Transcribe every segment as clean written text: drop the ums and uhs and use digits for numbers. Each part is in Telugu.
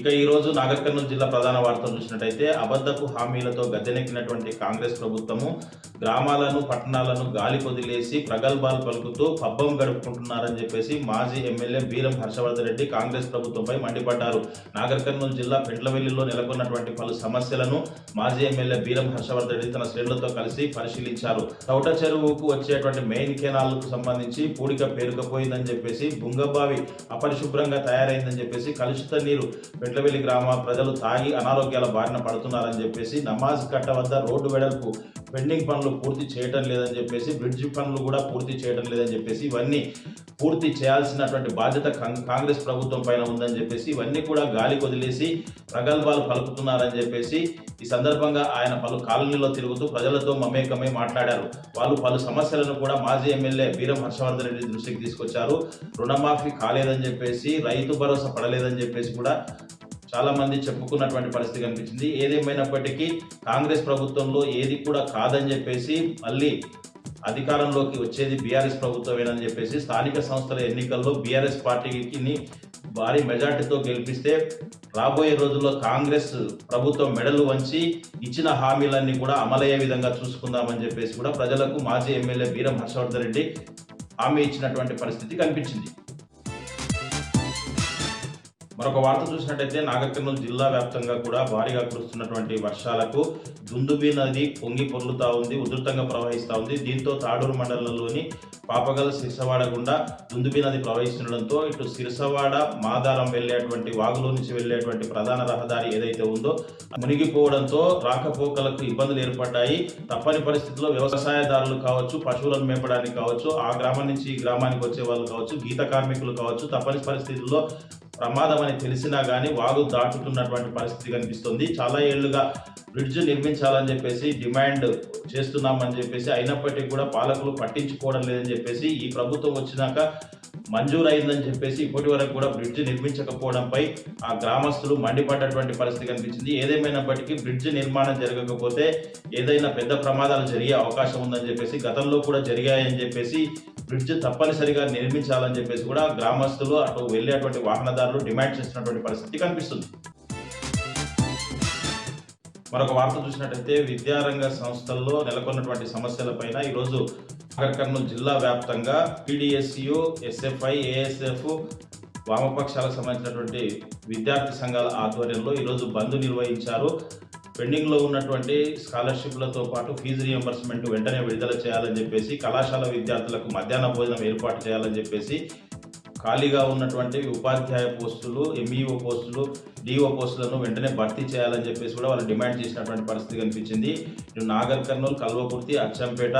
ఇక ఈ రోజు నాగర్ కర్నూలు జిల్లా ప్రధాన వార్తలు చూసినట్టయితే అబద్ధపు హామీలతో గద్దెనెక్కినటువంటి కాంగ్రెస్ ప్రభుత్వము గ్రామాలను పట్టణాలను గాలి కొదిలేసి ప్రగల్భాలు పలుకుతూ పబ్బం గడుపుకుంటున్నారని చెప్పేసి మాజీ ఎమ్మెల్యే బీరం హర్షవర్ధన్ రెడ్డి కాంగ్రెస్ ప్రభుత్వంపై మండిపడ్డారు. నాగర్ కర్నూలు జిల్లా పెండ్లవెల్లిలో నెలకొన్నటువంటి పలు సమస్యలను మాజీ ఎమ్మెల్యే బీరం హర్షవర్ధన్ రెడ్డి తన శ్రేణులతో కలిసి పరిశీలించారు. తౌట చెరువుకు వచ్చేటువంటి మెయిన్ కెనాల్కు సంబంధించి పూడిక పేరుకపోయిందని చెప్పేసి బుంగబావి అపరిశుభ్రంగా తయారైందని చెప్పేసి కలుషిత నీరు పెండ్లవెల్లి గ్రామ ప్రజలు తాగి అనారోగ్యాల బారిన పడుతున్నారని చెప్పేసి నమాజ్ కట్ట వద్ద రోడ్డు వెడల్పు పెండింగ్ పనులు పూర్తి చేయడం లేదని చెప్పేసి బ్రిడ్జి పనులు కూడా పూర్తి చేయడం లేదని చెప్పేసి ఇవన్నీ పూర్తి చేయాల్సినటువంటి బాధ్యత కాంగ్రెస్ ప్రభుత్వం పైన ఉందని చెప్పేసి ఇవన్నీ కూడా గాలి వదిలేసి ప్రగల్భాలు పలుకుతున్నారని చెప్పేసి ఈ సందర్భంగా ఆయన పలు కాలనీలో తిరుగుతూ ప్రజలతో మమేకమై మాట్లాడారు. వాళ్ళు పలు సమస్యలను కూడా మాజీ ఎమ్మెల్యే బీరం హర్షవర్ధన్ రెడ్డి దృష్టికి తీసుకొచ్చారు. రుణమాఫీ కాలేదని చెప్పేసి రైతు భరోసా పడలేదని చెప్పేసి కూడా చాలా మంది చెప్పుకున్నటువంటి పరిస్థితి కనిపించింది. ఏదేమైనప్పటికీ కాంగ్రెస్ ప్రభుత్వంలో ఏది కూడా కాదని చెప్పేసి మళ్ళీ అధికారంలోకి వచ్చేది బీఆర్ఎస్ ప్రభుత్వమేనని చెప్పేసి స్థానిక సంస్థల ఎన్నికల్లో బీఆర్ఎస్ పార్టీని భారీ మెజార్టీతో గెలిపిస్తే రాబోయే రోజుల్లో కాంగ్రెస్ ప్రభుత్వం మెడలు వంచి ఇచ్చిన హామీలన్నీ కూడా అమలయ్యే విధంగా చూసుకుందామని చెప్పేసి కూడా ప్రజలకు మాజీ ఎమ్మెల్యే బీరం హర్షవర్ధన్ రెడ్డి హామీ ఇచ్చినటువంటి పరిస్థితి కనిపించింది. మరొక వార్త చూసినట్టయితే నాగర్ కర్నూలు జిల్లా వ్యాప్తంగా కూడా భారీగా కురుస్తున్నటువంటి వర్షాలకు దుందుబి నది పొంగి పొర్లుతా ఉంది, ఉధృతంగా ప్రవహిస్తూ ఉంది. దీంతో తాడూరు మండలంలోని పాపగల్ సిరిసవాడ గుండా దుందుబి నది ప్రవహిస్తుండడంతో ఇటు సిరిసవాడ మాదారం వెళ్లేటువంటి వాగులో నుంచి వెళ్లేటువంటి ప్రధాన రహదారి ఏదైతే ఉందో మునిగిపోవడంతో రాకపోకలకు ఇబ్బందులు ఏర్పడ్డాయి. తప్పని పరిస్థితుల్లో వ్యవసాయదారులు కావచ్చు, పశువులను మేపడానికి కావచ్చు, ఆ గ్రామం నుంచి ఈ గ్రామానికి వచ్చే వాళ్ళు కావచ్చు, గీత కార్మికులు కావచ్చు, తప్పని పరిస్థితుల్లో ప్రమాదం అని తెలిసినా కానీ వాగు దాటుతున్నటువంటి పరిస్థితి కనిపిస్తుంది. చాలా ఏళ్లుగా బ్రిడ్జ్ నిర్మించాలని చెప్పేసి డిమాండ్ చేస్తున్నామని చెప్పేసి అయినప్పటికీ కూడా పాలకులు పట్టించుకోవడం లేదని చెప్పేసి ఈ ప్రభుత్వం వచ్చినాక మంజూరు అయిందని చెప్పేసి ఇప్పటి వరకు కూడా బ్రిడ్జ్ నిర్మించకపోవడంపై ఆ గ్రామస్తులు మండిపడ్డటువంటి పరిస్థితి కనిపించింది. ఏదేమైనప్పటికీ బ్రిడ్జ్ నిర్మాణం జరగకపోతే ఏదైనా పెద్ద ప్రమాదాలు జరిగే అవకాశం ఉందని చెప్పేసి గతంలో కూడా జరిగాయని చెప్పేసి బ్రిడ్జ్ తప్పనిసరిగా నిర్మించాలని చెప్పేసి కూడా గ్రామస్తులు అటు వెళ్ళేటువంటి వాహనదారులు డిమాండ్ చేస్తున్నటువంటి పరిస్థితి కనిపిస్తుంది. మరొక వార్త చూసినట్టయితే విద్యారంగ సంస్థల్లో నెలకొన్నటువంటి సమస్యలపైన ఈరోజు నాగర్ కర్నూలు జిల్లా వ్యాప్తంగా పీడీఎస్యు, ఎస్ఎఫ్ఐ, ఏఎస్ఎఫ్ వామపక్షాలకు సంబంధించినటువంటి విద్యార్థి సంఘాల ఆధ్వర్యంలో ఈరోజు బంద్ నిర్వహించారు. పెండింగ్లో ఉన్నటువంటి స్కాలర్షిప్లతో పాటు ఫీజు రియంబర్స్మెంట్ వెంటనే విడుదల చేయాలని చెప్పేసి, కళాశాల విద్యార్థులకు మధ్యాహ్న భోజనం ఏర్పాటు చేయాలని చెప్పేసి, ఖాళీగా ఉన్నటువంటి ఉపాధ్యాయ పోస్టులు, ఎంఈఓ పోస్టులు, డిఓ పోస్టులను వెంటనే భర్తీ చేయాలని చెప్పేసి కూడా వాళ్ళు డిమాండ్ చేసినటువంటి పరిస్థితి కనిపించింది. ఇటు నాగర్ కర్నూలు, కల్వకుర్తి, అచ్చంపేట,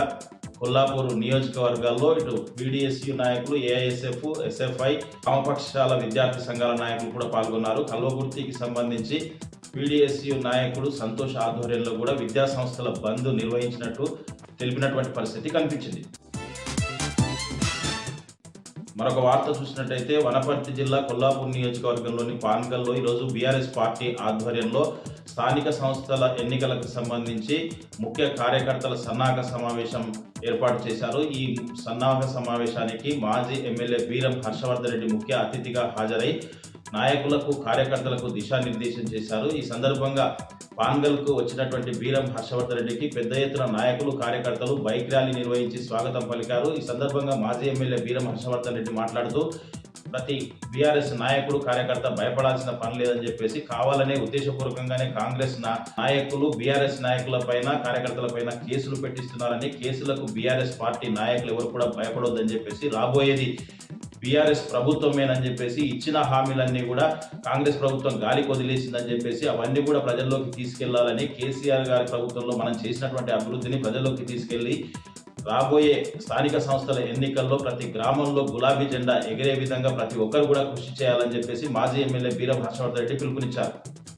కొల్లాపూర్ నియోజకవర్గాల్లో ఇటు పీడీఎస్యు నాయకులు, ఏఐఎస్ఎఫ్, ఎస్ఎఫ్ఐ, వామపక్షాల విద్యార్థి సంఘాల నాయకులు కూడా పాల్గొన్నారు. కల్వకుర్తికి సంబంధించి పీడీఎస్యు నాయకుడు సంతోష్ ఆధ్వర్యంలో కూడా విద్యా సంస్థల బంద్ నిర్వహించినట్టు తెలిపినటువంటి పరిస్థితి కనిపించింది. మరొక వార్త చూసినట్టయితే వనపర్తి జిల్లా కొల్లాపూర్ నియోజకవర్గంలోని పాన్గల్లో ఈరోజు బీఆర్ఎస్ పార్టీ ఆధ్వర్యంలో స్థానిక సంస్థల ఎన్నికలకు సంబంధించి ముఖ్య కార్యకర్తల సన్నాహక సమావేశం ఏర్పాటు చేశారు. ఈ సన్నాహక సమావేశానికి మాజీ ఎమ్మెల్యే బీరం హర్షవర్ధన్ రెడ్డి ముఖ్య అతిథిగా హాజరై నాయకులకు, కార్యకర్తలకు దిశానిర్దేశం చేశారు. ఈ సందర్భంగా పాన్గల్కు వచ్చినటువంటి బీరం హర్షవర్ధన్ రెడ్డికి పెద్ద ఎత్తున నాయకులు, కార్యకర్తలు బైక్ ర్యాలీ నిర్వహించి స్వాగతం పలికారు. ఈ సందర్భంగా మాజీ ఎమ్మెల్యే బీరం హర్షవర్ధన్ రెడ్డి మాట్లాడుతూ ప్రతి బీఆర్ఎస్ నాయకుడు, కార్యకర్త భయపడాల్సిన పని లేదని చెప్పేసి కావాలనే ఉద్దేశపూర్వకంగానే కాంగ్రెస్ నాయకులు బీఆర్ఎస్ నాయకుల పైన, కార్యకర్తల పైన కేసులు పెట్టిస్తున్నారని, కేసులకు బీఆర్ఎస్ పార్టీ నాయకులు ఎవరు కూడా భయపడొద్దని చెప్పేసి రాబోయేది బీఆర్ఎస్ ప్రభుత్వమేనని చెప్పేసి ఇచ్చిన హామీలన్నీ కూడా కాంగ్రెస్ ప్రభుత్వం గాలికి వదిలేసిందని చెప్పేసి అవన్నీ కూడా ప్రజల్లోకి తీసుకెళ్లాలని, కేసీఆర్ గారి ప్రభుత్వంలో మనం చేసినటువంటి అభివృద్ధిని ప్రజల్లోకి తీసుకెళ్లి రాబోయే స్థానిక సంస్థల ఎన్నికల్లో ప్రతి గ్రామంలో గులాబీ జెండా ఎగిరే విధంగా ప్రతి ఒక్కరు కూడా కృషి చేయాలని చెప్పేసి మాజీ ఎమ్మెల్యే బీరం హర్షవర్ధన్ రెడ్డి పిలుపునిచ్చారు.